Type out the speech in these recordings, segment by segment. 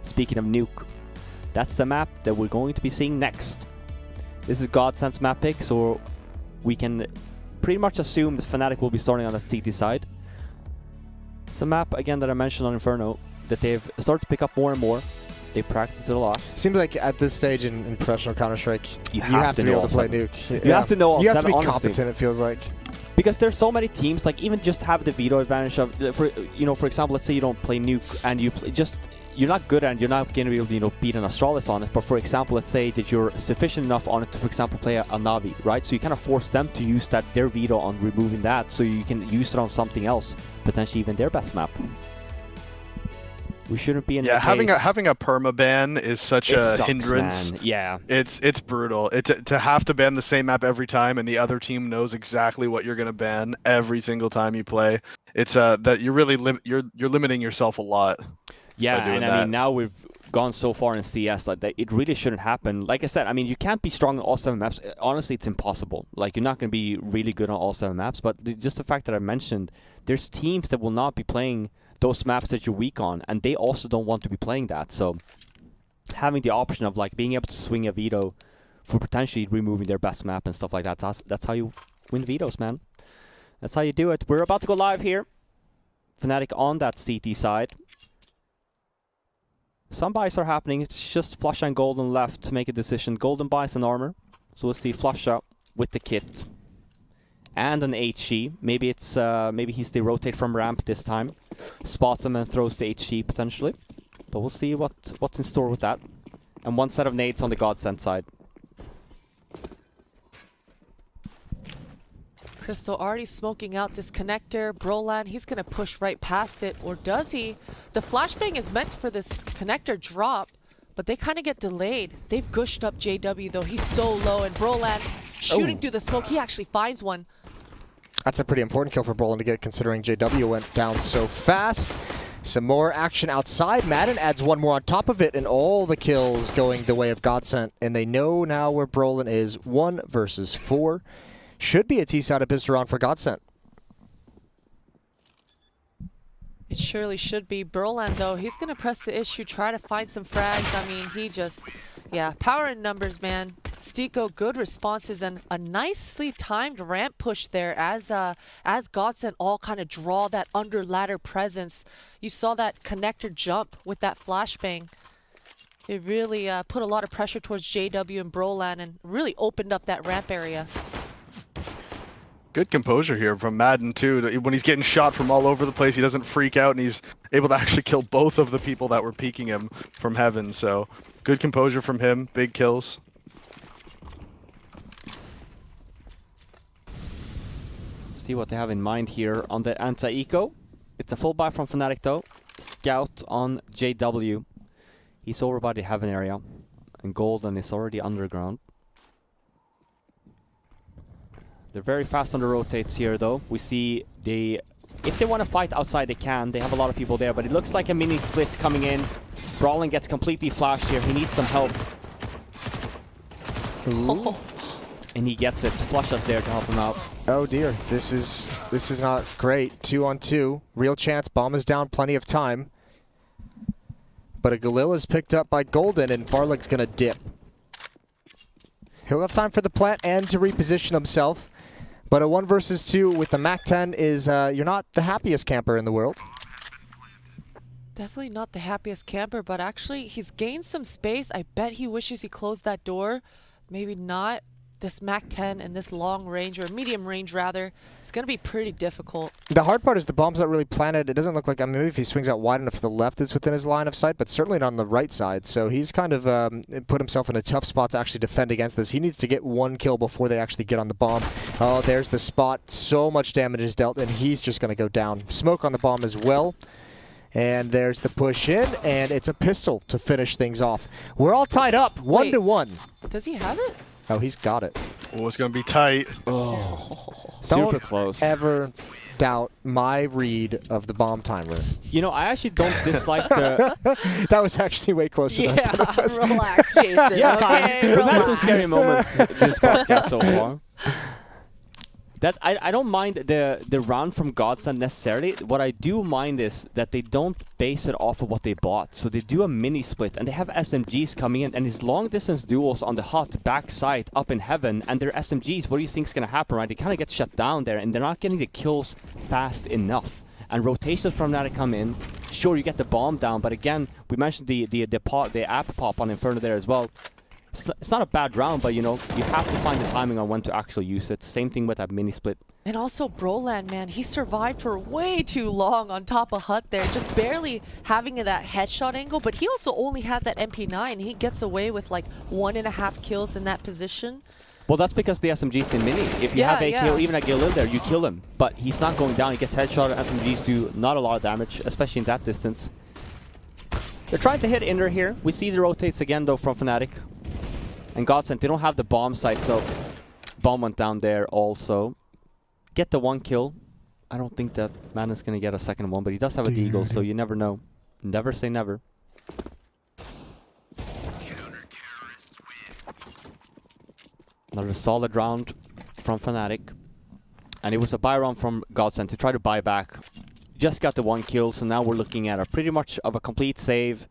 Speaking of Nuke, that's the map that we're going to be seeing next. This is GODSENT's map pick, so we can pretty much assume that Fnatic will be starting on the CT side. It's a map, again, that I mentioned on Inferno, that they've started to pick up more and more. They practice it a lot. Seems like at this stage in professional Counter-Strike, you have to be know able to play Nuke. You have to know all You have to seven, be honestly. competent, it feels like. Because there's so many teams, like even just have the veto advantage of, for example, let's say you don't play Nuke and you play you're not good and you're not going to be able to, beat an Astralis on it. But for example, let's say that you're sufficient enough on it to, for example, play a Navi, right? So you kind of force them to use their veto on removing that, so you can use it on something else, potentially even their best map. We shouldn't be in the having a perma ban is such a sucks, hindrance. Man. Yeah, it's brutal. To have to ban the same map every time, and the other team knows exactly what you're gonna ban every single time you play. It's that you're really you're limiting yourself a lot. Yeah, and that. I mean now we've gone so far in CS that it really shouldn't happen. Like I said, I mean you can't be strong on all 7 maps. Honestly, it's impossible. Like you're not going to be really good on all 7 maps. But just the fact that I mentioned, there's teams that will not be playing those maps that you're weak on, and they also don't want to be playing that. So having the option of like being able to swing a veto for potentially removing their best map and stuff like that, that's how you win vetoes, man. That's how you do it. We're about to go live here. Fnatic on that CT side. Some buys are happening. It's just Flusha and Golden left to make a decision. Golden buys an armor, so we'll see Flusha with the kit and an HG. Maybe it's maybe he's the rotate from ramp this time. Spots him and throws the HG potentially, but we'll see what's in store with that. And one set of nades on the GODSENT side. Crystal already smoking out this connector. Brolan, he's going to push right past it. Or does he? The flashbang is meant for this connector drop, but they kind of get delayed. They've gushed up JW, though. He's so low, and Brolan shooting through the smoke. He actually finds one. That's a pretty important kill for Brolan to get, considering JW went down so fast. Some more action outside. Madden adds one more on top of it, and all the kills going the way of GODSENT. And they know now where Brolan is. 1 versus 4. Should be a T-side of Pisteron for GODSENT. It surely should be. Brolan, though, he's going to press the issue, try to find some frags. I mean, he just, power in numbers, man. Stiko, good responses, and a nicely timed ramp push there as GODSENT all kind of draw that under ladder presence. You saw that connector jump with that flashbang. It really put a lot of pressure towards JW and Brolan and really opened up that ramp area. Good composure here from Madden too. When he's getting shot from all over the place, he doesn't freak out, and he's able to actually kill both of the people that were peeking him from heaven. So good composure from him. Big kills. See what they have in mind here on the anti-eco. It's a full buy from Fnatic though. Scout on JW. He's over by the heaven area, and Golden is already underground. They're very fast on the rotates here though. We see if they want to fight outside they can. They have a lot of people there, but it looks like a mini split coming in. Brawling gets completely flashed here. He needs some help. Oh. And he gets it. Flusha's there to help him out. Oh dear, this is not great. 2 on 2. Real chance. Bomb is down, plenty of time. But a Galil is picked up by Golden, and Farlick's gonna dip. He'll have time for the plant and to reposition himself. But a 1 versus 2 with the MAC-10 is, you're not the happiest camper in the world. Definitely not the happiest camper, but actually he's gained some space. I bet he wishes he closed that door. Maybe not. This MAC-10 and this long range, or medium range rather, it's going to be pretty difficult. The hard part is the bomb's not really planted. It doesn't look like, I mean, maybe if he swings out wide enough to the left, it's within his line of sight, but certainly not on the right side. So he's kind of put himself in a tough spot to actually defend against this. He needs to get 1 kill before they actually get on the bomb. Oh, there's the spot. So much damage is dealt, and he's just going to go down. Smoke on the bomb as well. And there's the push in, and it's a pistol to finish things off. We're all tied up, 1 to 1. Does he have it? Oh, he's got it. Oh, it's going to be tight. Oh, super close. Ever doubt my read of the bomb timer. You know, I actually don't dislike the... That was actually way closer than I thought it was. Relax, Jason. Yeah, okay, we've had some scary moments this podcast so far. I don't mind the round from GODSENT necessarily. What I do mind is that they don't base it off of what they bought. So they do a mini split and they have SMGs coming in and his long distance duels on the hot backside up in heaven and their SMGs. What do you think is gonna happen, right? They kind of get shut down there and they're not getting the kills fast enough. And rotations from Fnatic come in. Sure, you get the bomb down, but again, we mentioned the app pop on Inferno there as well. It's not a bad round, but you know, you have to find the timing on when to actually use it. Same thing with that mini split. And also Broland, man, he survived for way too long on top of Hut there, just barely having that headshot angle, but he also only had that MP9. He gets away with like 1.5 kills in that position. Well, that's because the SMG's in mini. If you have a kill, even a Galil there, you kill him. But he's not going down. He gets headshot. SMGs do not a lot of damage, especially in that distance. They're trying to hit Inder here. We see the rotates again, though, from Fnatic. And GODSENT, they don't have the bomb site, so bomb went down there also. Get the 1 kill. I don't think that man is going to get a second one, but he does have a deagle, so you never know. Never say never. Another solid round from Fnatic. And it was a buy round from GODSENT to try to buy back. Just got the 1 kill, so now we're looking at a pretty much of a complete save.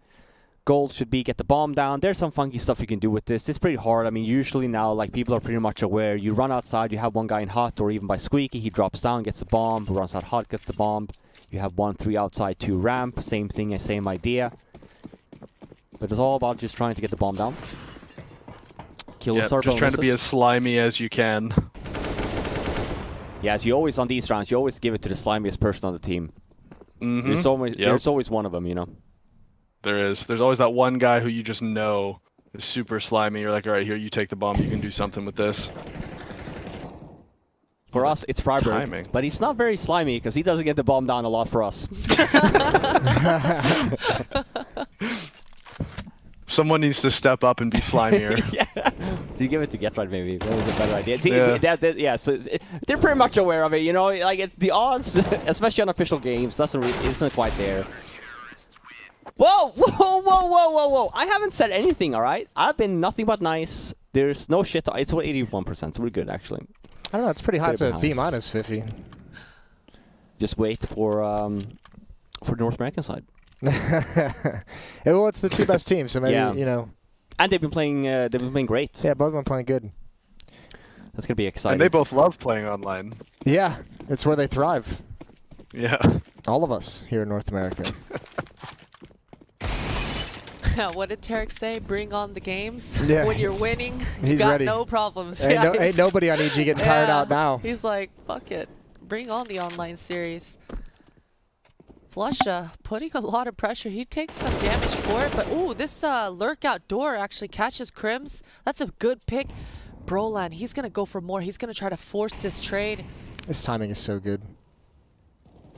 Gold should be get the bomb down. There's some funky stuff you can do with this. It's pretty hard. I mean, usually now, like, people are pretty much aware. You run outside, you have one guy in hot, or even by Squeaky, he drops down, gets the bomb, runs out hot, gets the bomb. You have 1-3 outside, 2 ramp. Same thing, same idea. But it's all about just trying to get the bomb down. Yep, just trying to be as slimy as you can. Yeah, as you always on these rounds, you always give it to the slimiest person on the team. Mm-hmm. There's always one of them, you know. There is. There's always that one guy who you just know is super slimy. You're like, all right, here, you take the bomb. You can do something with this. For us, it's Freiburg, but he's not very slimy because he doesn't get the bomb down a lot for us. Someone needs to step up and be slimier. Yeah. You give it to Get Right, maybe. That was a better idea. Yeah, so they're pretty much aware of it, you know? Like, it's the odds, especially on official games, isn't quite there. Whoa, whoa, whoa, whoa, whoa, whoa. I haven't said anything, all right? I've been nothing but nice. There's no shit. It's 81%, so we're good, actually. I don't know, it's pretty high. It's a B- 50. Just wait for the North American side. Well, it's the 2 best teams, so maybe, you know. And they've been playing great. Yeah, both of them playing good. That's going to be exciting. And they both love playing online. Yeah, it's where they thrive. Yeah. All of us here in North America. What did Tarek say? Bring on the games. Yeah. When you're winning, He's you got ready. no problems. Ain't nobody on EG getting tired out now. He's like, fuck it. Bring on the online series. Flusha putting a lot of pressure. He takes some damage for it, but ooh, this lurk out door actually catches Crims. That's a good pick. Broland, he's going to go for more. He's going to try to force this trade. This timing is so good.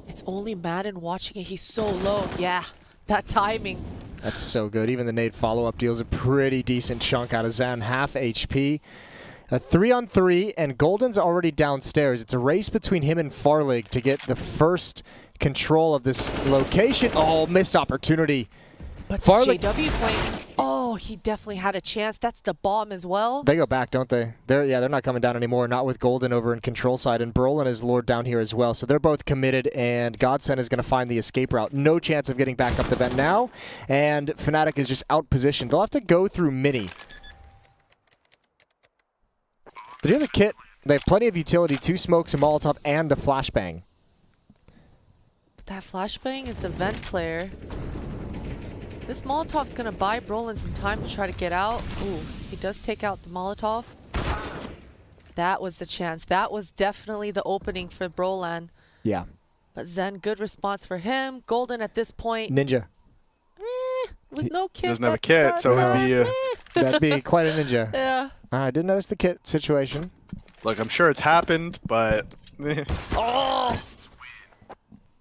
It's only Madden watching it. He's so low. Yeah, that timing. That's so good. Even the nade follow-up deals a pretty decent chunk out of Zan. Half HP. A 3-on-3, and Golden's already downstairs. It's a race between him and Farlig to get the first control of this location. Oh, missed opportunity. But Farlig, JW playing. Oh, he definitely had a chance. That's the bomb as well. They go back, don't they? They're not coming down anymore. Not with Golden over in control side, and Brolin is lured down here as well. So they're both committed, and GODSENT is going to find the escape route. No chance of getting back up the vent now, and Fnatic is just out positioned. They'll have to go through mini. Did you have a kit? They have plenty of utility, 2 smokes, a Molotov, and a flashbang. But that flashbang is the vent player. This Molotov's going to buy Brolin some time to try to get out. Ooh, he does take out the Molotov. That was the chance. That was definitely the opening for Broland. Yeah. But Zen, good response for him. Golden at this point. Ninja. With no kit. Doesn't have a kit, so it'd be... That'd be quite a ninja. Yeah. I did notice the kit situation. Look, I'm sure it's happened, but... Oh!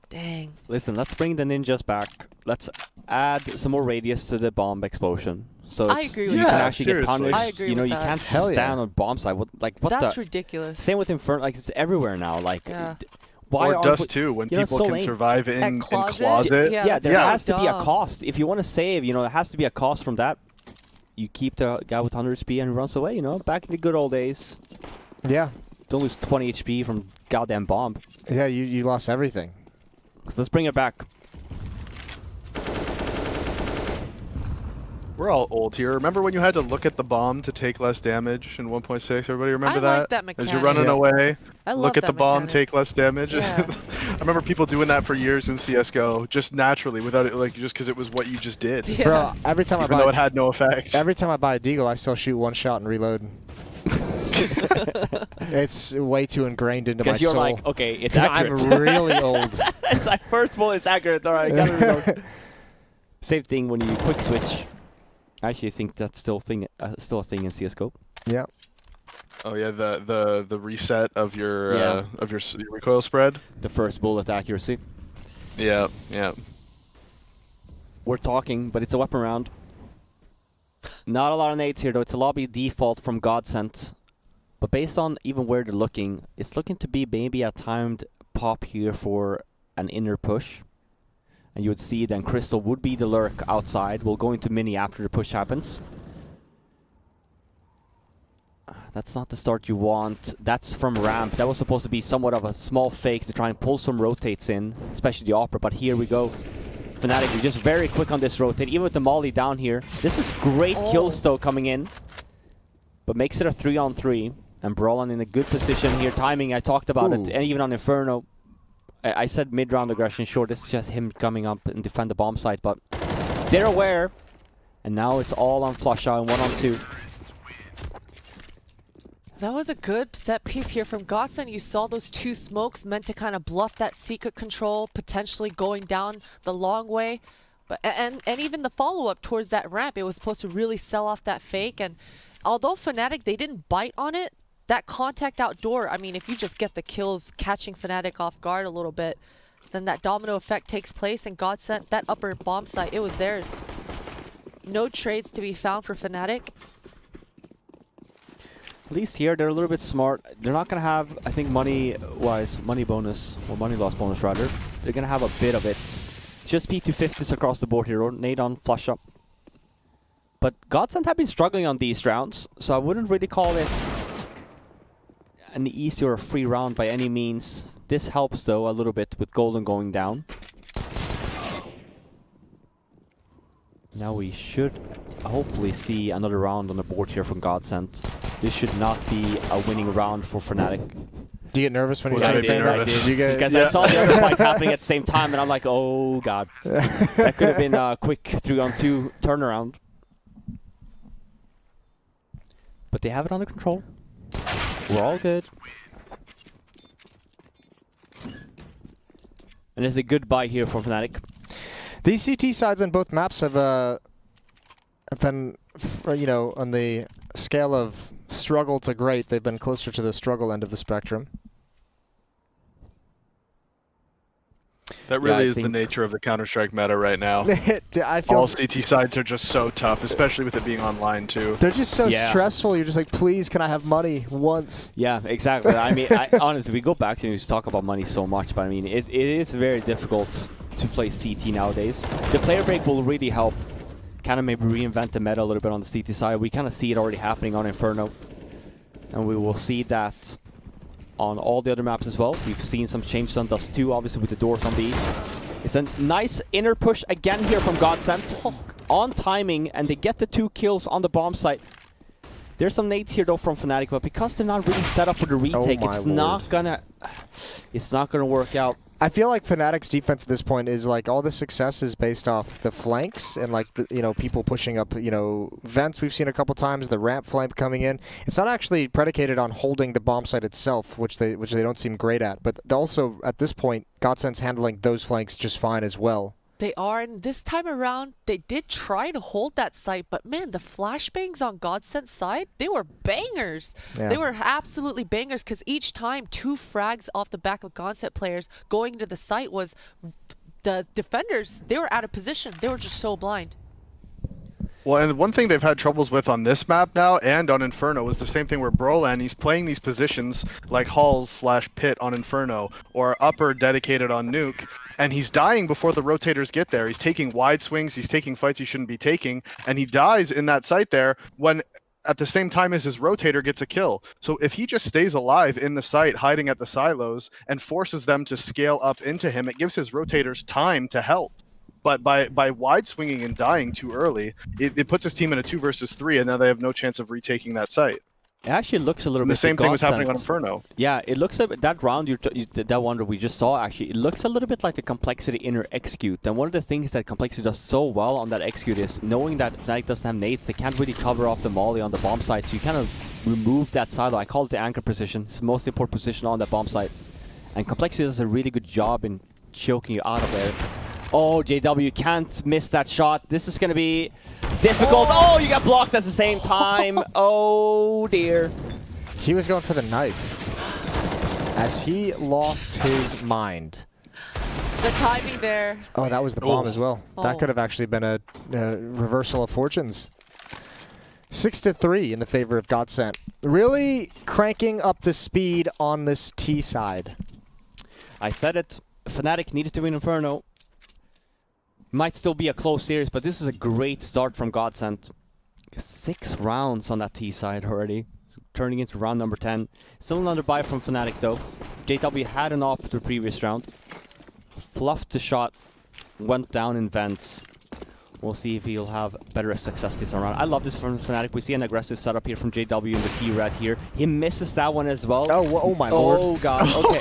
Dang. Listen, let's bring the ninjas back. Let's add some more radius to the bomb explosion. So I agree with you that. can actually get Seriously. punished. I agree you know, with you that. can't Hell stand yeah. on bomb side. What That's the? ridiculous. Same with Inferno. Like, it's everywhere now. Like, Yeah. why Or aren't Dust we- too, when you know, it's people so can lame. survive in closet? closet. Yeah, there that's has to be a dumb. cost. If you want to save, you know, there has to be a cost from that. You keep the guy with 100 speed and he runs away, you know, back in the good old days. Yeah. Don't lose 20 HP from goddamn bomb. Yeah, you lost everything. So let's bring it back. We're all old here. Remember when you had to look at the bomb to take less damage in 1.6? Everybody remember I that? like that mechanic. As you're running away, I love look at that the bomb, mechanic. take less damage. Yeah. I remember people doing that for years in CS:GO, just naturally, without it, like just because it was what you just did, Yeah. Bro, every time even though it had no effect. every time I buy a deagle, I still shoot one shot and reload. It's way too ingrained into my Because you're soul. like, okay, it's 'Cause accurate. I'm really old. It's like, first bullet is accurate. All right, I gotta reload. Same thing when you quick switch. I actually think that's still a thing in CS:GO. Yeah. Oh yeah, the reset of your Yeah. your recoil spread. The first bullet accuracy. Yeah, yeah. We're talking, but it's a weapon round. Not a lot of nades here, though. It's a lobby default from GODSENT. But based on even where they're looking, it's looking to be maybe a timed pop here for an inner push. And you would see then Crystal would be the lurk outside. We'll go into mini after the push happens. That's not the start you want. That's from ramp. That was supposed to be somewhat of a small fake to try and pull some rotates in, especially the Opera. But here we go. Fnatic is just very quick on this rotate, even with the Molly down here. This is great kills though coming in. But makes it a 3-on-3. And Brawlon in a good position here. Timing, I talked about it. And even on Inferno. I said mid-round aggression, sure, this is just him coming up and defend the bomb site, but they're aware. And now it's all on Flusha and 1-on-2. That was a good set piece here from GODSENT. You saw those two smokes meant to kind of bluff that secret control, potentially going down the long way. But and even the follow-up towards that ramp, it was supposed to really sell off that fake. And although Fnatic, they didn't bite on it, that contact outdoor, I mean, if you just get the kills catching Fnatic off guard a little bit, then that domino effect takes place, and GODSENT, that upper bomb site, it was theirs. No trades to be found for Fnatic. At least here, they're a little bit smart. They're not going to have, I think, money-wise, money bonus, or money loss bonus, rather. They're going to have a bit of it. Just P250s across the board here, nade on flush up. But GODSENT have been struggling on these rounds, so I wouldn't really call it an easy or a free round by any means. This helps, though, a little bit with Golden going down. Now we should hopefully see another round on the board here from GODSENT. This should not be a winning round for Fnatic. Do you get nervous when you Was I say that? nervous? Did you get, Because I saw the other fight happening at the same time, and I'm like, oh god. That could have been a quick 3-on-2 turnaround. But they have it under control. We're all good. And it's a good buy here for Fnatic. These CT sides on both maps have been, you know, on the scale of struggle to great, they've been closer to the struggle end of the spectrum. That really I is the think- nature of the Counter-Strike meta right now. I feel All CT sides are just so tough, especially with it being online too. they're just so Yeah. stressful. You're just like, please, can I have money once? Yeah, exactly. I mean, honestly, we go back to we talk about money so much, but I mean, it is very difficult to play CT nowadays. The player break will really help kind of maybe reinvent the meta a little bit on the CT side. We kind of see it already happening on Inferno. And we will see that on all the other maps as well. We've seen some changes on Dust 2, obviously with the doors on B. It's a nice inner push again here from GODSENT. On timing, and they get the 2 kills on the bomb site. There's some nades here though from Fnatic, but because they're not really set up for the retake, my it's lord. not gonna work out. I feel like Fnatic's defense at this point is like all the success is based off the flanks and like the, you know, people pushing up, you know, vents we've seen a couple times, the ramp flank coming in. It's not actually predicated on holding the bomb site itself, which they don't seem great at. But also at this point, GODSENT's handling those flanks just fine as well. They are, and this time around, they did try to hold that site, but man, the flashbangs on GODSENT's side, they were bangers. Yeah. They were absolutely bangers, because each time 2 frags off the back of GODSENT players going to the site was the defenders, they were out of position. They were just so blind. Well, and one thing they've had troubles with on this map now and on Inferno is the same thing where Brolan, he's playing these positions like Halls/Pit on Inferno or upper dedicated on Nuke, and he's dying before the rotators get there. He's taking wide swings, he's taking fights he shouldn't be taking, and he dies in that site there when at the same time as his rotator gets a kill. So if he just stays alive in the site, hiding at the silos, and forces them to scale up into him, it gives his rotators time to help. But by wide swinging and dying too early, it puts his team in a 2 versus 3, and now they have no chance of retaking that site. It actually looks a little And bit. the same thing was happening on GODSENT. Inferno. Yeah, it looks a bit, that round that one that we just saw actually, it looks a little bit like the Complexity inner execute. And one of the things that Complexity does so well on that execute is knowing that Fnatic doesn't have nades, they can't really cover off the molly on the bomb site. So you kind of remove that silo. I call it the anchor position. It's the most important position on that bomb site. And Complexity does a really good job in choking you out of there. Oh, JW can't miss that shot. This is going to be difficult. Oh, you got blocked at the same time. Oh, dear. He was going for the knife as he lost his mind. The timing there. Oh, that was the bomb Oh. as well. That Oh. could have actually been a reversal of fortunes. 6-3 in the favor of GODSENT. Really cranking up the speed on this T side. I said it. Fnatic needed to win Inferno. Might still be a close series, but this is a great start from GODSENT. 6 rounds on that T side already. Turning into round number 10. Still another buy from Fnatic though. JW had an off the previous round. Fluffed the shot. Went down in vents. We'll see if he'll have better success this round. I love this from Fnatic. We see an aggressive setup here from JW in the T-red here. He misses that one as well. Oh my lord. Oh god, okay.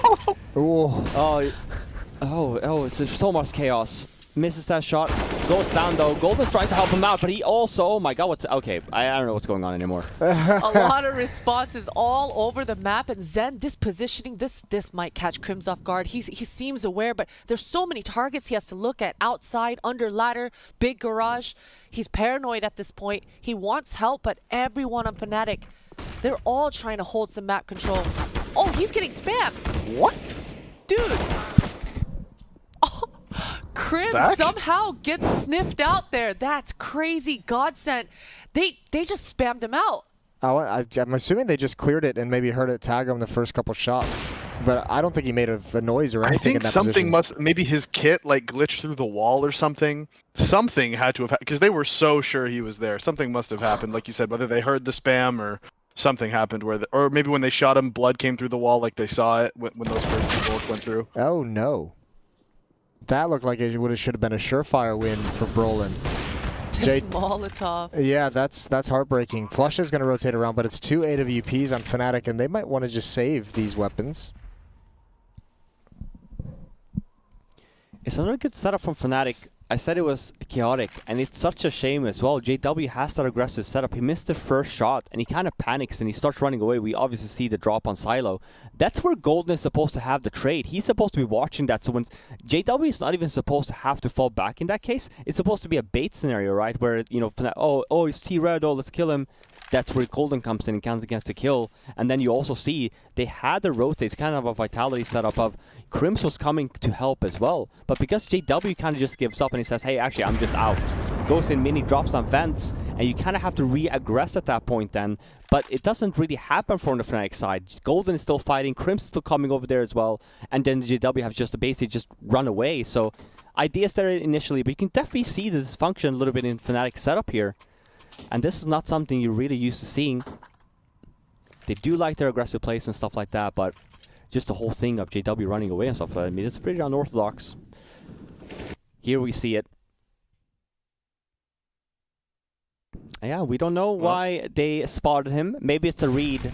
Oh. Oh, it's just so much chaos. Misses that shot, goes down though. Golden's trying to help him out, but he also, oh my god, okay, I don't know what's going on anymore. A lot of responses all over the map, and Zen, this positioning, this might catch Crims off guard. He seems aware, but there's so many targets he has to look at, outside, under ladder, big garage. He's paranoid at this point. He wants help, but everyone on Fnatic, they're all trying to hold some map control. Oh, he's getting spammed. What? Dude. Oh, Crims Back? somehow gets sniffed out there. That's crazy. GODSENT, they just spammed him out. I'm assuming they just cleared it and maybe heard it tag him the first couple shots. But I don't think he made a noise or I anything in think that something position. maybe his kit like glitched through the wall or something. Something had to have because they were so sure he was there. Something must have happened, like you said, whether they heard the spam or something happened or maybe when they shot him, blood came through the wall like they saw it when those first two bullets went through. Oh no. That looked like it should have been a surefire win for Brolin. This Molotov. Yeah, that's heartbreaking. Flush is going to rotate around, but it's 2 AWPs on Fnatic, and they might want to just save these weapons. It's another good setup from Fnatic. I said it was chaotic, and it's such a shame as well. JW has that aggressive setup. He missed the first shot, and he kind of panics, and he starts running away. We obviously see the drop on Silo. That's where Golden is supposed to have the trade. He's supposed to be watching that, so when JW is not even supposed to have to fall back in that case, it's supposed to be a bait scenario, right? Where, you know, oh, he's T-Red, oh, let's kill him. That's where Golden comes in and counts against the kill. And then you also see they had the rotates, kind of a vitality setup of Crims was coming to help as well. But because JW kind of just gives up and he says, hey, actually, I'm just out. Goes in mini drops on vents, and you kind of have to re-aggress at that point then. But it doesn't really happen from the Fnatic side. Golden is still fighting, Crims is still coming over there as well. And then JW have just basically just run away. So ideas there initially, but you can definitely see the dysfunction a little bit in Fnatic setup here. And this is not something you're really used to seeing. They do like their aggressive plays and stuff like that, but just the whole thing of JW running away and stuff, I mean, it's pretty unorthodox. Here we see it. Yeah, we don't know why they spotted him. Maybe it's a read.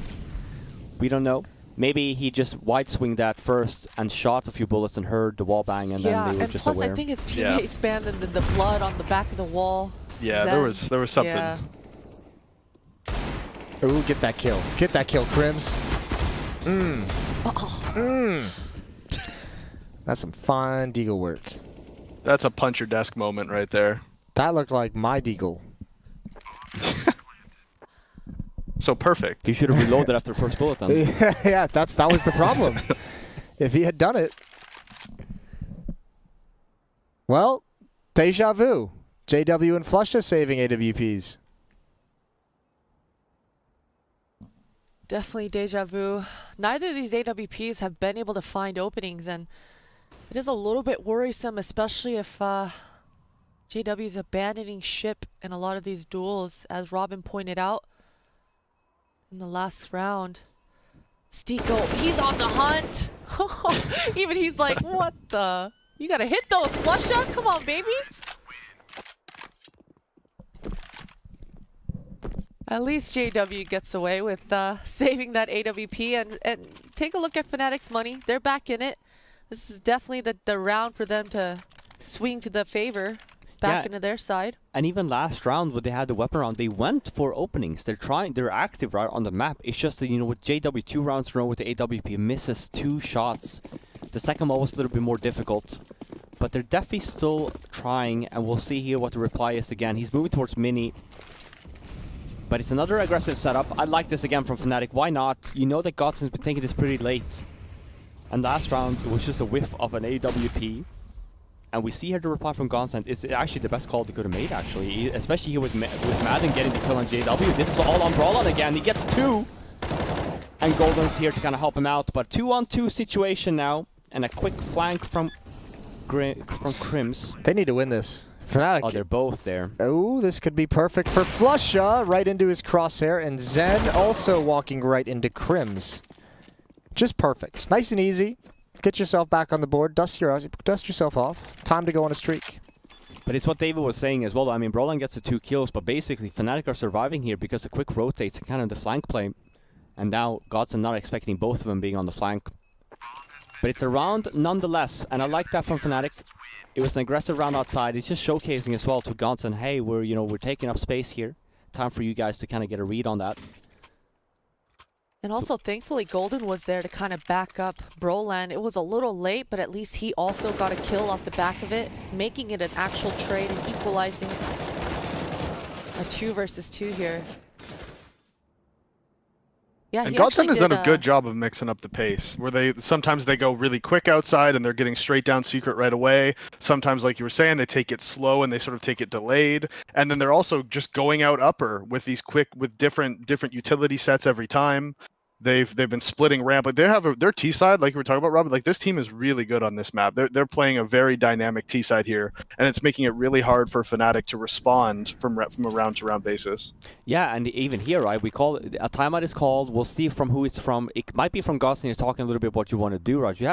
We don't know. Maybe he just wide swinged that first and shot a few bullets and heard the wall bang, and then they were just plus aware. I think his teammate spammed the blood on the back of the wall. Yeah, Zen. there was something. Yeah. Ooh, get that kill. Get that kill, Crims. That's some fine deagle work. That's a punch your desk moment right there. That looked like my deagle. So perfect. You should have reloaded after the first bullet then. Yeah, that was the problem. If he had done it. Well, deja vu. JW and Flush just saving AWPs. Definitely deja vu. Neither of these AWPs have been able to find openings, and it is a little bit worrisome, especially if JW is abandoning ship in a lot of these duels, as Robin pointed out. in the last round. Stiko, he's on the hunt. Even he's like, what the? You gotta hit those flush shot? Come on, baby. At least JW gets away with saving that AWP, and take a look at Fnatic's money. They're back in it. This is definitely the round for them to swing to the favor back into their side. And even last round when they had the weapon round, they went for openings. They're active right on the map. It's just that, you know, with JW 2 rounds in a row with the AWP, misses 2 shots. The second one was a little bit more difficult. But they're definitely still trying, and we'll see here what the reply is again. He's moving towards Mini. But it's another aggressive setup. I like this again from Fnatic. Why not? You know that GODSENT's been taking this pretty late. And last round, it was just a whiff of an AWP. And we see here the reply from GODSENT is actually the best call they could have made, actually. Especially here with Madden getting the kill on JW. This is all on Brawlon again. He gets 2. And Golden's here to kind of help him out. But 2-on-2 situation now. And a quick flank from Crims. They need to win this. Fnatic. Oh, they're both there. Oh, this could be perfect for Flusha, right into his crosshair, and Zen also walking right into Crims. Just perfect. Nice and easy. Get yourself back on the board, dust yourself off. Time to go on a streak. But it's what David was saying as well. I mean, Brawlon gets the 2 kills, but basically Fnatic are surviving here because the quick rotates and kind of the flank play. And now GODSENT not expecting both of them being on the flank. But it's a round nonetheless, and I like that from Fnatic. It was an aggressive round outside. It's just showcasing as well to GODSENT, hey, we're taking up space here. Time for you guys to kind of get a read on that. And also, thankfully, Golden was there to kind of back up Brawlon. It was a little late, but at least he also got a kill off the back of it, making it an actual trade and equalizing a 2 versus 2 here. Yeah, and GODSENT has done a good job of mixing up the pace, where sometimes they go really quick outside and they're getting straight down secret right away. Sometimes, like you were saying, they take it slow and they sort of take it delayed. And then they're also just going out upper with these with different utility sets every time. They've been splitting ramp, but they have their T side, like you were talking about, Robin. Like, this team is really good on this map. They're playing a very dynamic T side here, and it's making it really hard for Fnatic to respond from a round to round basis. Yeah, and even here, right? We call it, a timeout is called. We'll see from who it's from. It might be from GODSENT. You're talking a little bit what you want to do, right? You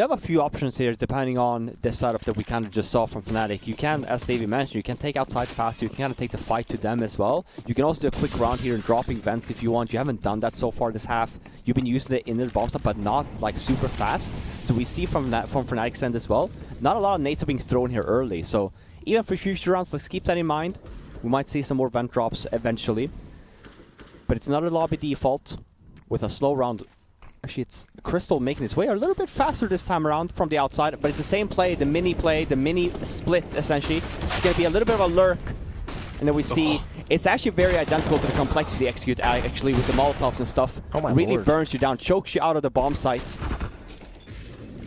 have a few options here depending on the setup that we kind of just saw from Fnatic. You can, as David mentioned, you can take outside faster. You can kind of take the fight to them as well. You can also do a quick round here and dropping vents if you want. You haven't done that so far this half. You've been using the inner bomb stuff, but not like super fast. So we see from Fnatic's end as well, not a lot of nades are being thrown here early. So even for future rounds, let's keep that in mind. We might see some more vent drops eventually. But it's another lobby default with a slow round. Actually, it's Crystal making its way a little bit faster this time around from the outside, but it's the same play, the mini split essentially. It's going to be a little bit of a lurk. And then we see it's actually very identical to the complexity execute actually with the Molotovs and stuff. Oh my really lord. Burns you down, chokes you out of the bomb site.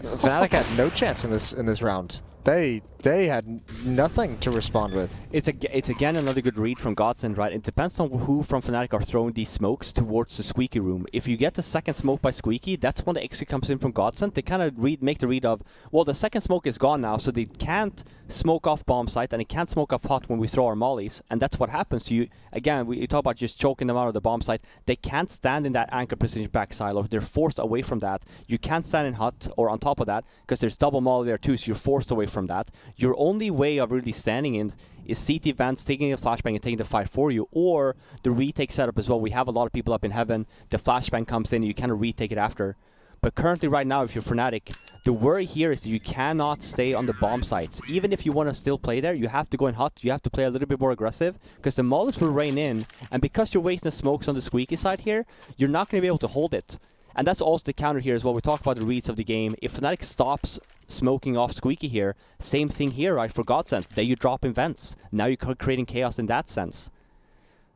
Fnatic had no chance in this round. They had nothing to respond with. It's again another good read from GODSENT, right? It depends on who from Fnatic are throwing these smokes towards the Squeaky room. If you get the second smoke by Squeaky, that's when the execute comes in from GODSENT. They kind of make the read of, well, the second smoke is gone now, so they can't smoke off bomb site and they can't smoke off hot when we throw our mollies. And that's what happens to you. Again, we talk about just choking them out of the bomb site. They can't stand in that anchor position back silo. They're forced away from that. You can't stand in hot or on top of that because there's double molly there too, so you're forced away from that. Your only way of really standing in is CT Vance taking a flashbang and taking the fight for you, or the retake setup as well. We have a lot of people up in heaven. The flashbang comes in and you kind of retake it after. But currently right now, if you're Fnatic, the worry here is that you cannot stay on the bomb sites. Even if you want to still play there, you have to go in hot. You have to play a little bit more aggressive because the mollies will rain in. And because you're wasting the smokes on the Squeaky side here, you're not going to be able to hold it. And that's also the counter here as well. We talk about the reads of the game. If Fnatic stops smoking off Squeaky here, same thing here, right, for GODSENT. There you drop in vents. Now you're creating chaos in that sense.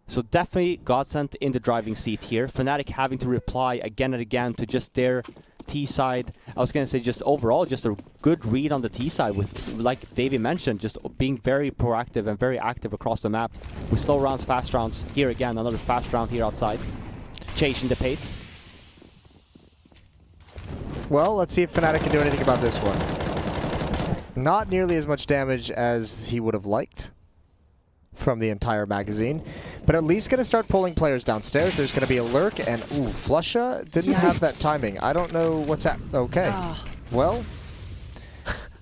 So definitely GODSENT in the driving seat here. Fnatic having to reply again and again to just their T side. I was going to say just overall, just a good read on the T side with, like David mentioned, just being very proactive and very active across the map with slow rounds, fast rounds. Here again, another fast round here outside. Changing the pace. Well, let's see if Fnatic can do anything about this one. Not nearly as much damage as he would have liked from the entire magazine. But at least going to start pulling players downstairs. There's going to be a lurk, and ooh, Flusha didn't have that timing. I don't know what's that. Okay. Well,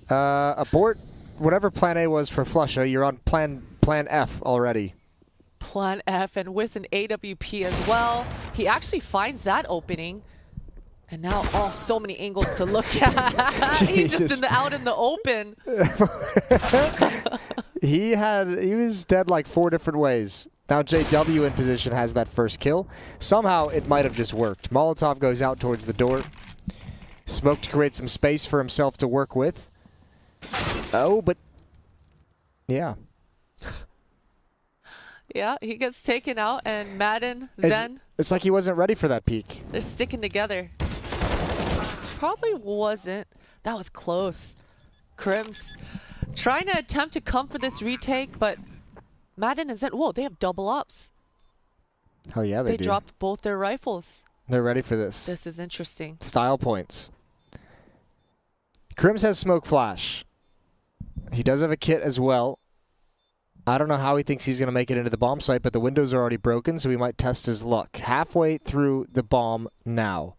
abort whatever plan A was for Flusha. You're on plan F already. Plan F, and with an AWP as well. He actually finds that opening. And now, so many angles to look at. He's just out in the open. He was dead like 4 different ways. Now JW in position has that first kill. Somehow it might have just worked. Molotov goes out towards the door. Smoke to create some space for himself to work with. Oh, but yeah. Yeah, he gets taken out, and Madden, Zen. It's like he wasn't ready for that peek. They're sticking together. Probably wasn't. That was close. Crims trying to attempt to come for this retake, but Madden and Zen, whoa, they have double ups. Hell yeah, they do. They dropped both their rifles. They're ready for this. This is interesting. Style points. Crims has smoke flash. He does have a kit as well. I don't know how he thinks he's going to make it into the bomb site, but the windows are already broken, so he might test his luck. Halfway through the bomb now.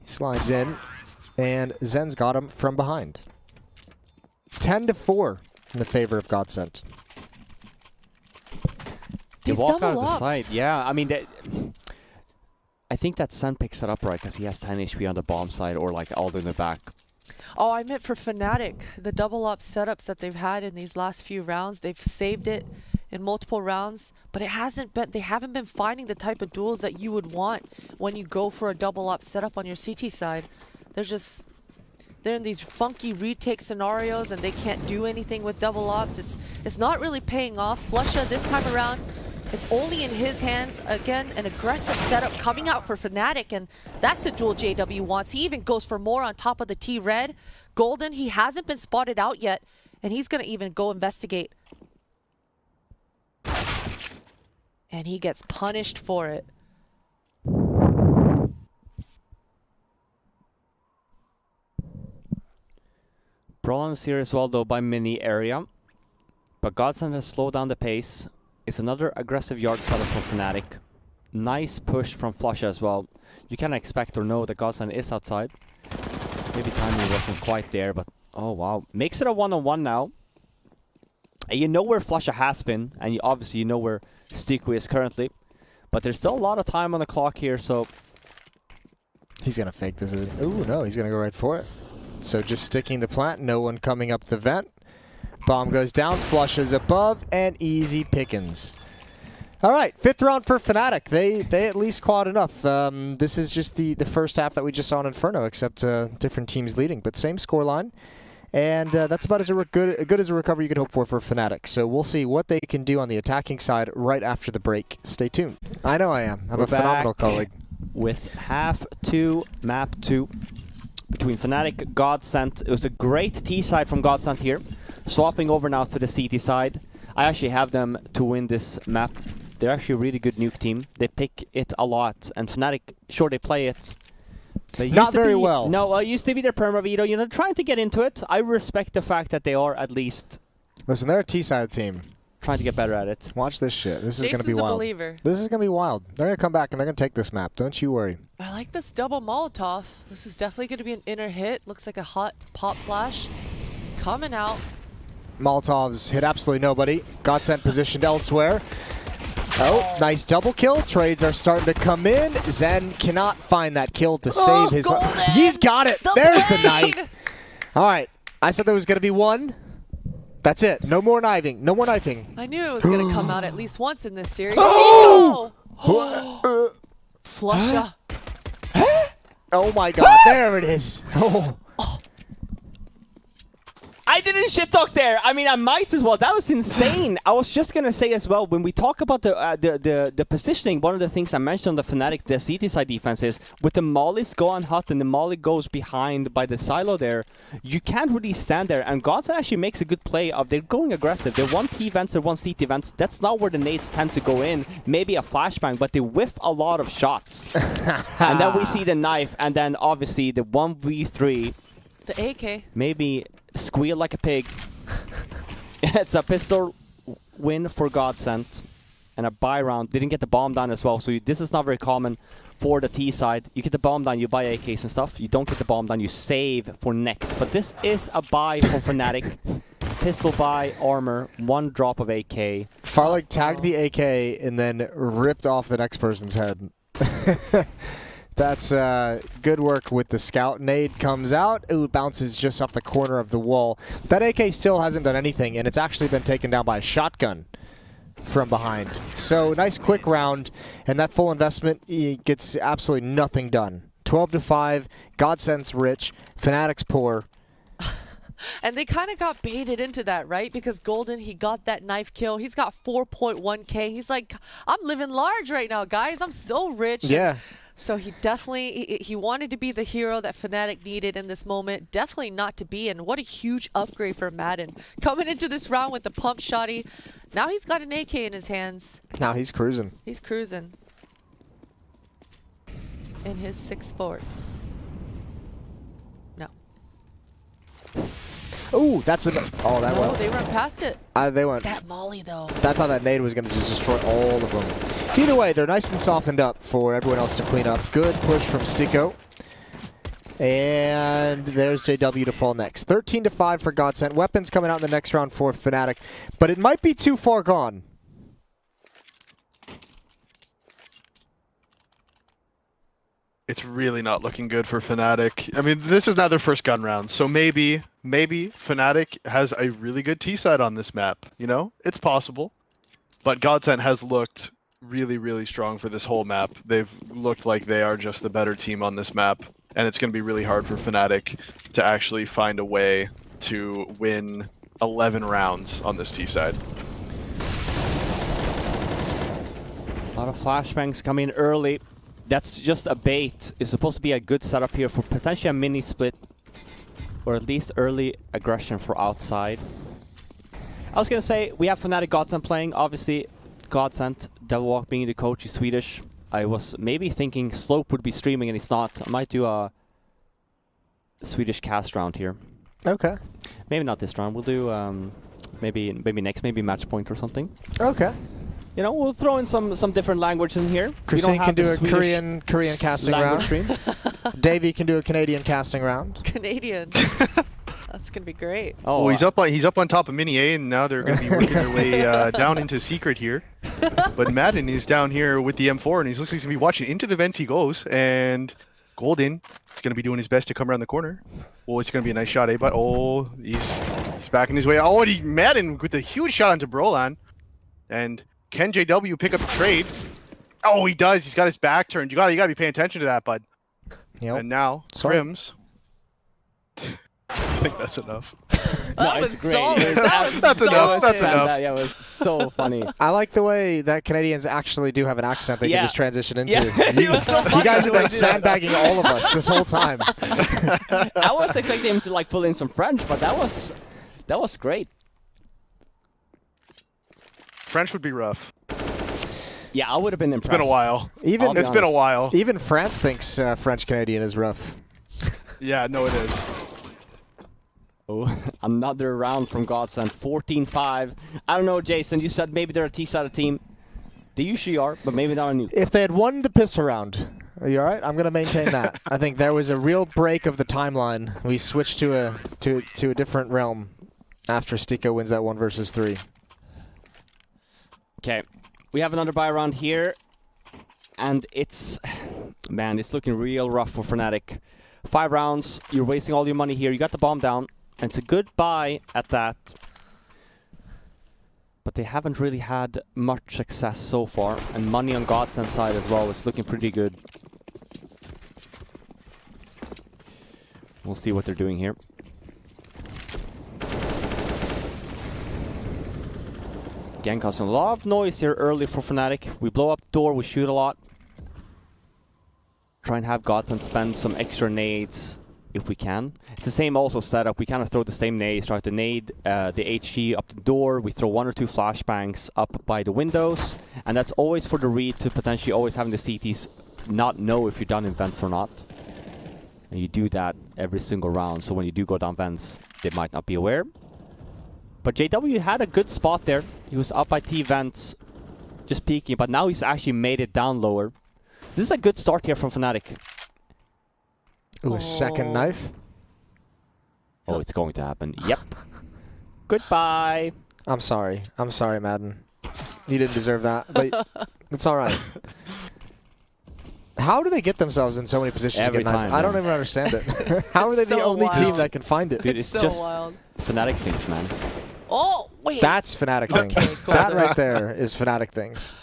He slides in, and Zen's got him from behind. 10-4 in the favor of GODSENT. They walk out of the side. Yeah, I mean, I think that Zen picks it up right because he has 10 HP on the bomb side or like all in the back. Oh, I meant for Fnatic, the double up setups that they've had in these last few rounds. They've saved it in multiple rounds, but they haven't been finding the type of duels that you would want when you go for a double up setup on your CT side. They're in these funky retake scenarios, and they can't do anything with double ops. It's not really paying off. Flusha this time around, it's only in his hands. Again, an aggressive setup coming out for Fnatic, and that's the duel JW wants. He even goes for more on top of the T-Red. Golden, he hasn't been spotted out yet, and he's going to even go investigate. And he gets punished for it. Brollan's here as well, though, by mini area. But GODSENT has slowed down the pace. It's another aggressive yard setup for Fnatic. Nice push from Flusha as well. You can expect or know that GODSENT is outside. Maybe timing wasn't quite there, but oh wow. Makes it a one-on-one now. And you know where Flusha has been, and obviously you know where Stiku is currently. But there's still a lot of time on the clock here, so... He's going to fake this. Ooh, no, he's going to go right for it. So just sticking the plant, no one coming up the vent. Bomb goes down, Flusha's above, and easy pickings. All right, 5th round for Fnatic. They at least clawed enough. This is just the first half that we just saw in Inferno, except different teams leading, but same scoreline. And that's about as good as a recovery you could hope for Fnatic. So we'll see what they can do on the attacking side right after the break. Stay tuned. I know I am. I'm a phenomenal colleague. With half 2, map 2. Between Fnatic, GODSENT. It was a great T side from GODSENT here. Swapping over now to the CT side. I actually have them to win this map. They're actually a really good nuke team. They pick it a lot. And Fnatic, sure, they play it. Not very well. No, it used to be their perma veto. You know, trying to get into it. I respect the fact that they are at least... Listen, they're a T-side team. Trying to get better at it. Watch this shit. This is going to be wild. Believer. This is going to be wild. They're going to come back and they're going to take this map. Don't you worry. I like this double Molotov. This is definitely going to be an inner hit. Looks like a hot pop flash coming out. Molotovs hit absolutely nobody. GODSENT positioned elsewhere. Oh, nice double kill. Trades are starting to come in. Zen cannot find that kill to save his life. He's got it. There's the knife. All right. I said there was going to be one. That's it. No more knifing. No more knifing. I knew it was going to come out at least once in this series. Oh! Flusha. Oh my god. There it is. Oh. I didn't shit talk there. I mean, I might as well. That was insane. I was just gonna say as well, when we talk about the positioning, one of the things I mentioned on the Fnatic, the CT side defense is with the mollies go on hot and the molly goes behind by the silo there, you can't really stand there. And GODSENT actually makes a good play of they're going aggressive. They're one T vents, they're one CT vents. That's not where the nades tend to go in. Maybe a flashbang, but they whiff a lot of shots. And then we see the knife, and then obviously the 1v3. The AK. Maybe squeal like a pig. It's a pistol win for GODSENT. and a buy round. Didn't get the bomb down as well, so this is not very common for the T side. You get the bomb down, you buy AKs and stuff. You don't get the bomb down, you save for next. But this is a buy for Fnatic. Pistol buy, armor, 1 drop of AK. Farlig tagged the AK and then ripped off the next person's head. That's good work with the scout. Nade comes out. Ooh, bounces just off the corner of the wall. That AK still hasn't done anything, and it's actually been taken down by a shotgun from behind. So nice quick round, and that full investment, he gets absolutely nothing done. 12-5, GODSENT's rich, Fnatic's poor. And they kind of got baited into that, right? Because Golden, he got that knife kill. He's got 4.1k. He's like, I'm living large right now, guys. I'm so rich. Yeah. So he definitely, he wanted to be the hero that Fnatic needed in this moment. Definitely not to be. And what a huge upgrade for Madden. Coming into this round with the pump shotty. Now he's got an AK in his hands. Now he's cruising. He's cruising. In his 6-4. No. Ooh, that's an... Oh, that No, went... they run past it. They went... That molly, though. I thought that nade was going to just destroy all of them. Either way, they're nice and softened up for everyone else to clean up. Good push from Stico. And there's JW to fall next. 13-5 for GODSENT. Weapons coming out in the next round for Fnatic. But it might be too far gone. It's really not looking good for Fnatic. I mean, this is not their first gun round, so maybe Fnatic has a really good T side on this map. You know, it's possible. But GODSENT has looked really, really strong for this whole map. They've looked like they are just the better team on this map, and it's going to be really hard for Fnatic to actually find a way to win 11 rounds on this T side. A lot of flashbangs coming early. That's just a bait. It's supposed to be a good setup here for potentially a mini split, or at least early aggression for outside. I was gonna say we have Fnatic GODSENT playing. Obviously, GODSENT, Devilwalk being the coach, he's Swedish. I was maybe thinking Slope would be streaming, and he's not. I might do a Swedish cast round here. Okay. Maybe not this round. We'll do maybe next, maybe match point or something. Okay. You know, we'll throw in some different language in here. Christine can do a Korean casting round. Stream. Davey can do a Canadian casting round. Canadian. That's going to be great. Oh, he's up on top of Mini A, and now they're going to be working their way down into Secret here. But Madden is down here with the M4, and he looks like he's going to be watching. Into the vents he goes, and Golden is going to be doing his best to come around the corner. Oh, it's going to be a nice shot, but oh, he's backing his way. Oh, and Madden with a huge shot onto Brolan. And can JW pick up the trade? Oh, he does. He's got his back turned. You got to be paying attention to that, bud. Yep. And now, Scrims. I think that's enough. That was it's great. solid. That's so enough. That's good. enough. That was so funny. I like the way that Canadians actually do have an accent they Yeah. can just transition into. Yeah, he was so funny You guys the have way been he did that. sandbagging all of us this whole time. I was expecting him to like pull in some French, but that was great. French would be rough. Yeah, I would have been It's impressed. been a while. Even It's been a while. Even France thinks French Canadian is rough. Yeah, no, it is. Oh, another round from GODSENT, 14-5. I don't know, Jason. You said maybe they're a T-sided team. They usually are, but maybe not a Nuke. If they had won the pistol round, are you all right? I'm going to maintain that. I think there was a real break of the timeline. We switched to a different realm after Stico wins that 1 versus 3. Okay, we have another buy round here, and it's looking real rough for Fnatic. 5 rounds, you're wasting all your money here. You got the bomb down, and it's a good buy at that. But they haven't really had much success so far, and money on GODSENT side as well is looking pretty good. We'll see what they're doing here. Again, causing a lot of noise here early for Fnatic. We blow up the door, we shoot a lot. Try and have GODSENT spend some extra nades if we can. It's the same also setup. We kind of throw the same nades, try to nade the HG up the door. We throw 1 or 2 flashbangs up by the windows. And that's always for the read to potentially always having the CTs not know if you're done in vents or not. And you do that every single round. So when you do go down vents, they might not be aware. But JW had a good spot there. He was up by T vents. Just peeking, but now he's actually made it down lower. This is a good start here from Fnatic. Ooh, a second knife. Oh, it's going to happen. Yep. Goodbye. I'm sorry, Madden. You didn't deserve that, but it's all right. How do they get themselves in so many positions Every to get knifed? time, I don't man. even understand it. How are they the so only wild. team that can find it? Dude, It's it's so just wild. Fnatic things, man. Oh, wait. That's Fnatic Okay, things. cool. That right there is Fnatic things.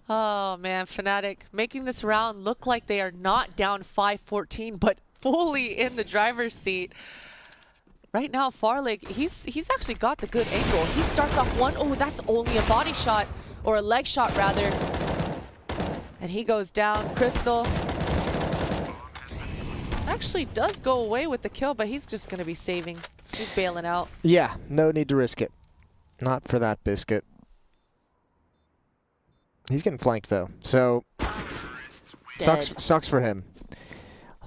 Oh, man. Fnatic making this round look like they are not down 5-14, but fully in the driver's seat. Right now, Farlig, he's actually got the good angle. He starts off one. Oh, that's only a body shot, or a leg shot, rather. And he goes down. Crystal actually does go away with the kill, but he's just going to be saving. He's bailing out. Yeah, no need to risk it. Not for that biscuit. He's getting flanked though, so sucks for him.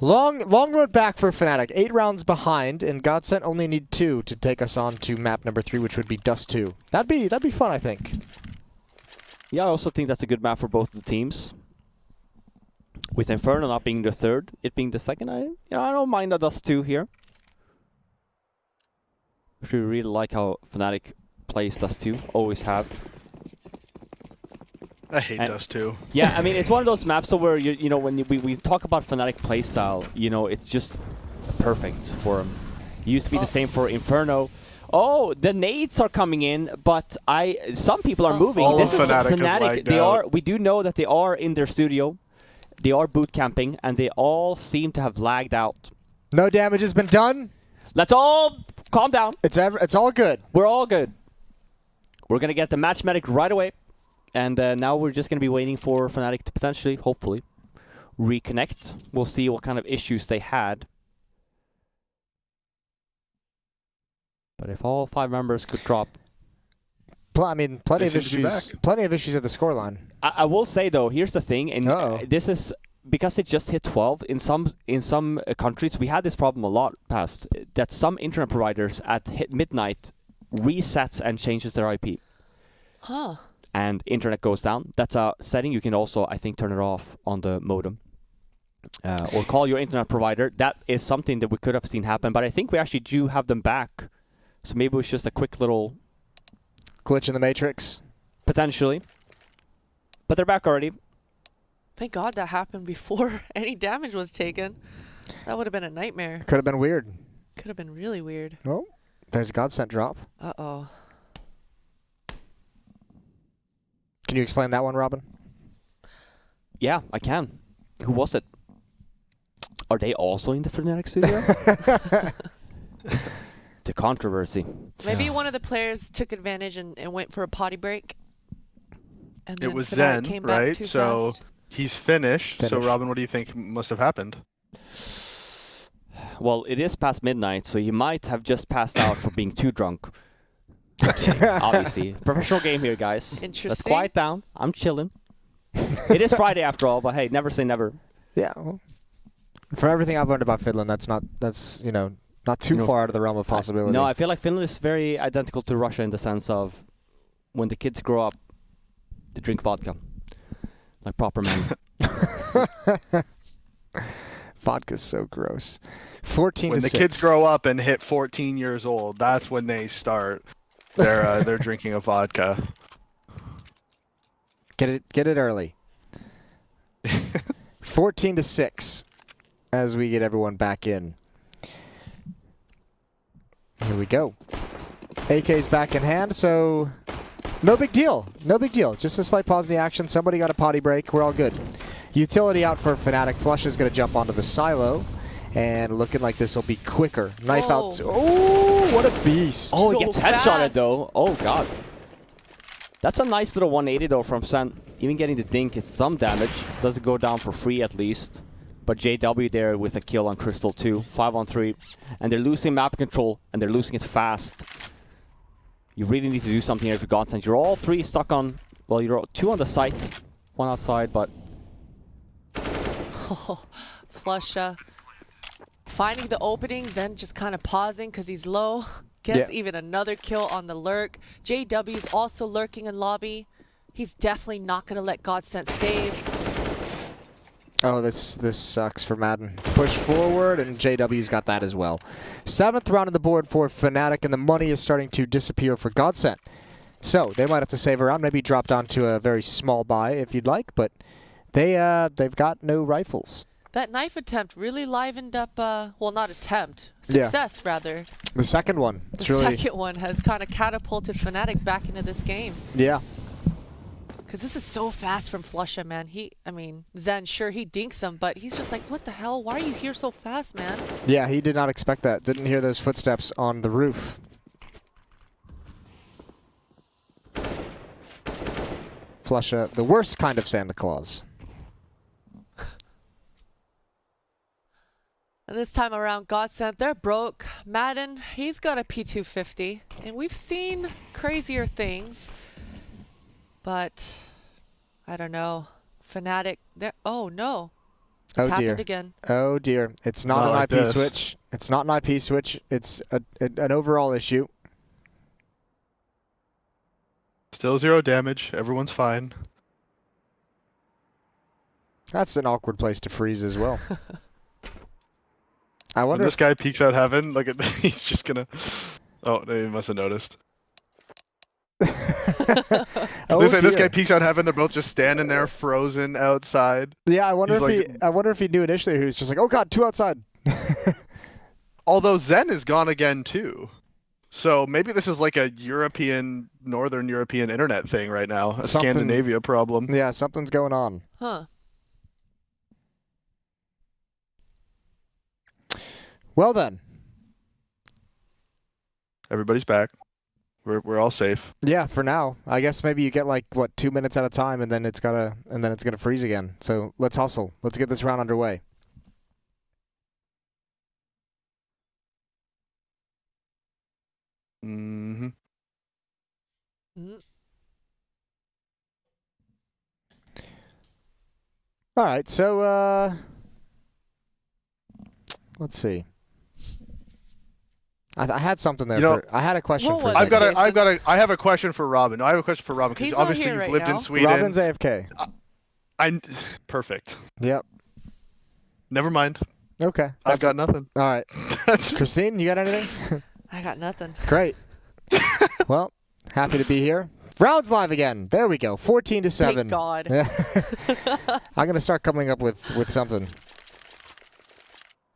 Long road back for Fnatic. 8 rounds behind, and GODSENT only need 2 to take us on to map number 3, which would be Dust 2. That'd be fun, I think. Yeah, I also think that's a good map for both the teams. With Inferno not being the third, it being the second, I don't mind a Dust 2 here. Actually, really like how Fnatic plays Dust 2. Always have. I hate And- Dust 2. Yeah, I mean, it's one of those maps so where, you know, when we talk about Fnatic playstyle, you know, it's just perfect for him. It used to be the same for Inferno. Oh, the nades are coming in, but some people are moving. All This of is Fnatic is Fnatic. lagged They out. we do know that they are in their studio. They are boot camping, and they all seem to have lagged out. No damage has been done. Let's all calm down. It's all good. We're all good. We're going to get the match medic right away. And now we're just going to be waiting for Fnatic to potentially, hopefully, reconnect. We'll see what kind of issues they had. But if all 5 members could drop... I mean, plenty They of seem to be issues. back. Plenty of issues at the scoreline. I will say, though, here's the thing. And this is... Because it just hit 12, in some countries, we had this problem a lot past, that some internet providers at midnight resets and changes their IP. Huh. And internet goes down. That's a setting. You can also, I think, turn it off on the modem. Or call your internet provider. That is something that we could have seen happen, but I think we actually do have them back. So maybe it was just a quick little... Glitch in the matrix. Potentially. But they're back already. Thank God that happened before any damage was taken. That would have been a nightmare. Could have been weird. Could have been really weird. Oh, there's GODSENT drop. Uh-oh. Can you explain that one, Robin? Yeah, I can. Who was it? Are they also in the Fnatic studio? The controversy. Maybe one of the players took advantage and went for a potty break. And then It was Fnatic Zen, came back right? too So fast. he's finished. So Finished. Robin, what do you think must have happened? Well, it is past midnight, so he might have just passed out for being too drunk. Obviously. Professional game here, guys. Let's Interesting. quiet down. I'm chilling. It is Friday after all, but hey, never say never. Yeah. Well, for everything I've learned about Finland, that's not too far out of the realm of possibility. No, I feel like Finland is very identical to Russia in the sense of when the kids grow up, they drink vodka. Like proper men. Vodka's so gross. 14 When to the 6. kids grow up and hit 14 years old, that's when they start their drinking of vodka. Get it early. 14 to 6 as we get everyone back in. Here we go. AK's back in hand, so no big deal. No big deal. Just a slight pause in the action. Somebody got a potty break. We're all good. Utility out for Fnatic. Flush is going to jump onto the silo. And looking like this will be quicker. Knife out. Oh, what a beast. Oh, So he gets fast. headshotted though. Oh god. That's a nice little 180 though from Sen. Even getting the dink is some damage. Doesn't go down for free at least. But JW there with a kill on Crystal too. 5-on-3. And they're losing map control and they're losing it fast. You really need to do something here if you're GODSENT. You're all 3 stuck on, well, you're 2 on the site, 1 outside, but Flush finding the opening, then just kind of pausing because he's low. Gets even another kill on the lurk. JW's also lurking in lobby. He's definitely not going to let GODSENT save. Oh, this sucks for Madden. Push forward, and JW's got that as well. 7th round on the board for Fnatic, and the money is starting to disappear for GODSENT. So they might have to save around, maybe drop down to a very small buy if you'd like, but they've got no rifles. That knife attempt really livened up, well, not attempt, success rather. The second one. The second one has kind of catapulted Fnatic back into this game. Yeah. Because this is so fast from Flusha, man. I mean, Zen, sure, he dinks him, but he's just like, what the hell? Why are you here so fast, man? Yeah, he did not expect that. Didn't hear those footsteps on the roof. Flusha, the worst kind of Santa Claus. And this time around, GODSENT, they're broke. Madden, he's got a P250. And we've seen crazier things. But, I don't know. Fnatic, they're... Oh, no. It's happened again. Oh, dear. It's not an IP switch. It's not an IP switch. It's an overall issue. Still 0 damage. Everyone's fine. That's an awkward place to freeze as well. I wonder when this guy peeks out heaven, look at he's just gonna... Oh, he must have noticed. Oh, this guy peeks out heaven, they're both just standing there frozen outside. Yeah, I wonder if he knew initially. He was just like, oh god, 2 outside. Although Zen is gone again too. So maybe this is like a Northern European internet thing right now. A Scandinavia problem. Yeah, something's going on. Huh. Well then. Everybody's back. We're all safe. Yeah, for now. I guess maybe you get like what 2 minutes at a time, and then it's gonna freeze again. So let's hustle. Let's get this round underway. Mm-hmm. All right, so let's see. I had something there. I had a question for. I have a question for Robin. No, I have a question for Robin because obviously you've lived in Sweden. Robin's AFK. Perfect. Yep. Never mind. Okay. I've got nothing. All right. Christine, you got anything? I got nothing. Great. Well, happy to be here. Round's live again. There we go. 14-7. Thank God. I'm gonna start coming up with something.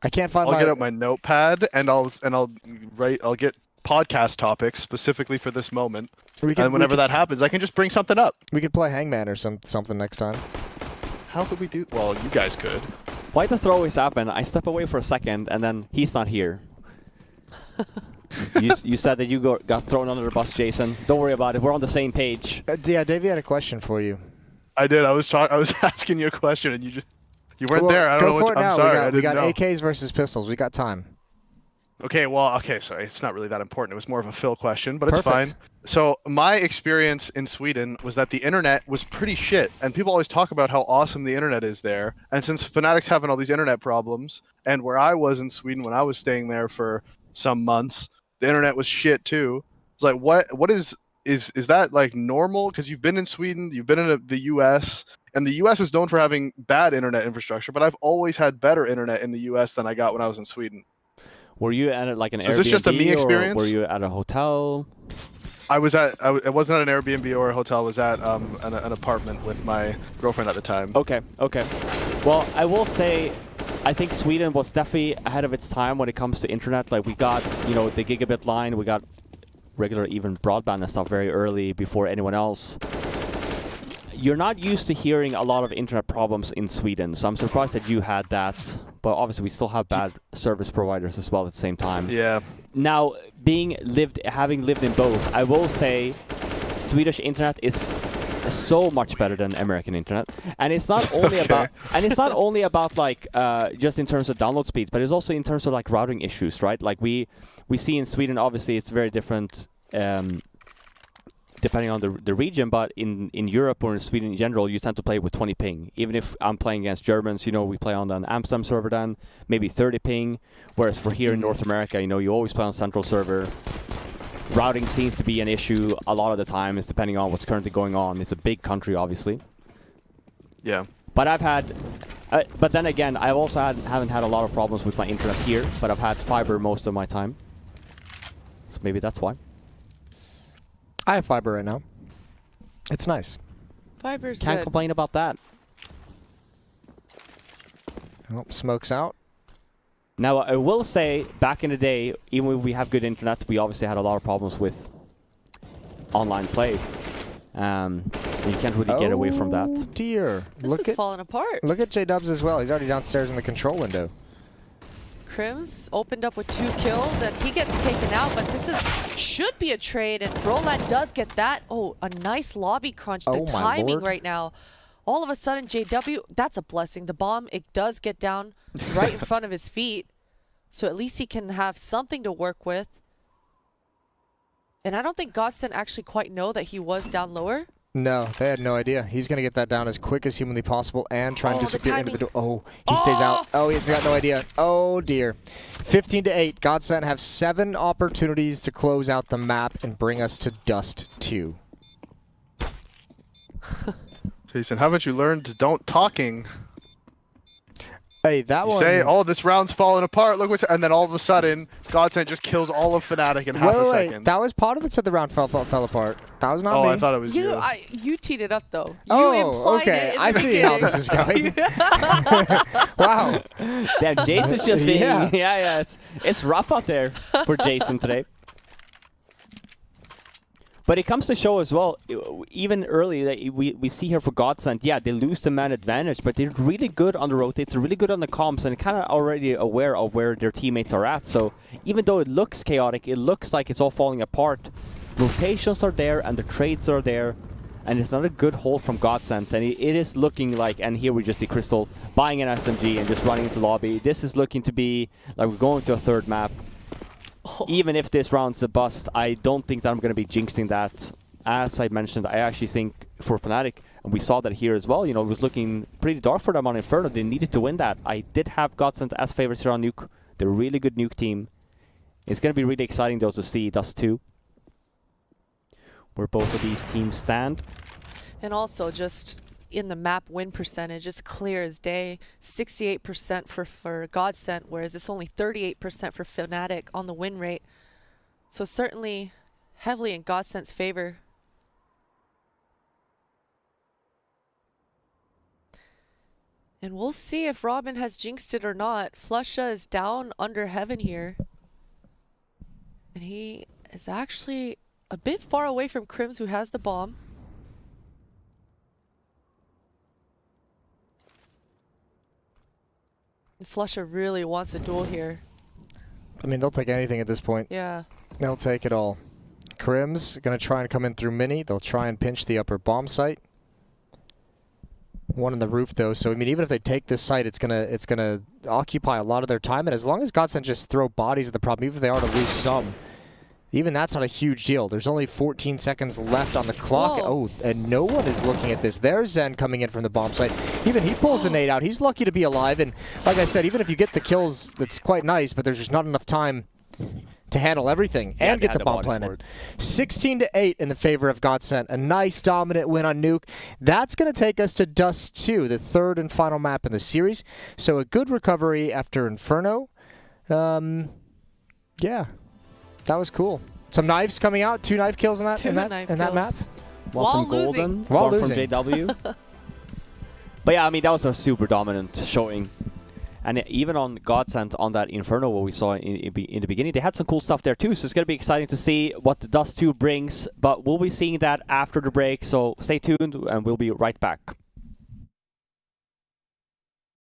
I can't find. I'll get out my notepad and I'll get podcast topics specifically for this moment. And whenever that happens, I can just bring something up. We could play Hangman or something next time. How could we do? Well, you guys could. Why does it always happen? I step away for a second and then he's not here. You said that you got thrown under the bus, Jason. Don't worry about it. We're on the same page. Yeah, Davey had a question for you. I did. I was asking you a question and you weren't there. I don't know what. I'm sorry. We got AKs versus pistols. We got time. Okay, sorry. It's not really that important. It was more of a Phil question, but it's fine. So my experience in Sweden was that the internet was pretty shit, and people always talk about how awesome the internet is there. And since Fnatic's having all these internet problems, and where I was in Sweden when I was staying there for some months, the internet was shit too. It's like, what is that like normal? Because you've been in Sweden, you've been in the U.S., and the U.S. is known for having bad internet infrastructure, but I've always had better internet in the U.S. than I got when I was in Sweden. Were you at like an Airbnb? Is this just a me experience? Or were you at a hotel? I wasn't at an Airbnb or a hotel. I was at an apartment with my girlfriend at the time. Okay. Well, I will say, I think Sweden was definitely ahead of its time when it comes to internet. Like we got, the gigabit line, we got regular even broadband and stuff very early before anyone else. You're not used to hearing a lot of internet problems in Sweden, so I'm surprised that you had that. But obviously, we still have bad service providers as well at the same time. Yeah. Now, having lived in both, I will say, Swedish internet is so much better than American internet, and it's not only about like just in terms of download speeds, but it's also in terms of like routing issues, right? Like we see in Sweden, obviously, it's very different. Depending on the region, but in Europe or in Sweden in general, you tend to play with 20 ping. Even if I'm playing against Germans, we play on an Amsterdam server then, maybe 30 ping. Whereas for here in North America, you always play on central server. routing seems to be an issue a lot of the time. It's depending on what's currently going on. It's a big country, obviously. Yeah. But I've had, but then again, I've also haven't had a lot of problems with my internet here. But I've had fiber most of my time, so maybe that's why. I have fiber right now. It's nice. Fiber's Can't good. complain about that. Oh, smoke's out. Now, I will say, back in the day, even if we have good internet, we obviously had a lot of problems with online play. You can't really get away from Oh that. dear. This is falling apart. Look at J-Dubs as well. He's already downstairs in the control window. Crims opened up with 2 kills, and he gets taken out, but this should be a trade, and Broland does get that. Oh, a nice lobby crunch. The Oh, my timing lord. right now. All of a sudden, JW, that's a blessing. The bomb, it does get down right in front of his feet, so at least he can have something to work with. And I don't think GODSENT actually quite know that he was down lower. No, they had no idea. He's going to get that down as quick as humanly possible and try and Oh, the disappear into the door. timing. Oh, he stays out. Oh, he's got no idea. Oh, dear. 15-8. GODSENT have 7 opportunities to close out the map and bring us to Dust 2. Jason, haven't you learned don't talking? Hey, that You one... say, oh, this round's falling apart, look what's... And then all of a sudden, GODSENT just kills all of Fnatic in half a wait, second. that was Potter that said the round fell apart. That was not Oh, me. I thought it was you. You teed it up, though. You Oh, implied okay. it in I the see how beginning. this is going. Wow. Damn, Jason's just being... Yeah. yeah, it's rough out there for Jason today. But it comes to show as well, even early, that we see here for GODSENT, yeah, they lose the man advantage, but they're really good on the rotates, they're really good on the comps, and kind of already aware of where their teammates are at. So even though it looks chaotic, it looks like it's all falling apart. Rotations are there, and the trades are there, and it's not a good hold from GODSENT. And it is looking like, and here we just see Crystal buying an SMG and just running into lobby. This is looking to be like we're going to a third map. Even if this round's a bust, I don't think that I'm going to be jinxing that. As I mentioned, I actually think for Fnatic, and we saw that here as well, you know, it was looking pretty dark for them on Inferno. They needed to win that. I did have GODSENT as favorites here on Nuke. They're a really good Nuke team. It's going to be really exciting, though, to see Dust 2, where both of these teams stand. And also just in the map win percentage, it's clear as day. 68% for GODSENT, whereas it's only 38% for Fnatic on the win rate. So certainly heavily in GODSENT's favor. And we'll see if Robin has jinxed it or not. Flusha is down under heaven here. And he is actually a bit far away from Crims, who has the bomb. Flusha really wants a duel here. I mean, they'll take anything at this point. Yeah. They'll take it all. Krim's going to try and come in through mini. They'll try and pinch the upper bomb site. One on the roof, though. So, I mean, even if they take this site, it's gonna occupy a lot of their time. And as long as GODSENT just throw bodies at the problem, even if they are to lose some, even that's not a huge deal. There's only 14 seconds left on the clock. Whoa. Oh, and no one is looking at this. There's Zen coming in from the bomb site. Even he pulls a nade out. He's lucky to be alive. And like I said, even if you get the kills, that's quite nice, but there's just not enough time to handle everything and get the bomb planted. 16-8 in the favor of GODSENT. A nice dominant win on Nuke. That's going to take us to Dust 2, the third and final map in the series. So a good recovery after Inferno. Yeah, that was cool. Some knives coming out. 2 knife kills in that map. One While from Golden, losing. While one losing. from JW. But yeah, I mean, that was a super dominant showing. And even on GODSENT, on that Inferno, what we saw in the beginning, they had some cool stuff there too. So it's going to be exciting to see what the Dust 2 brings. But we'll be seeing that after the break. So stay tuned, and we'll be right back.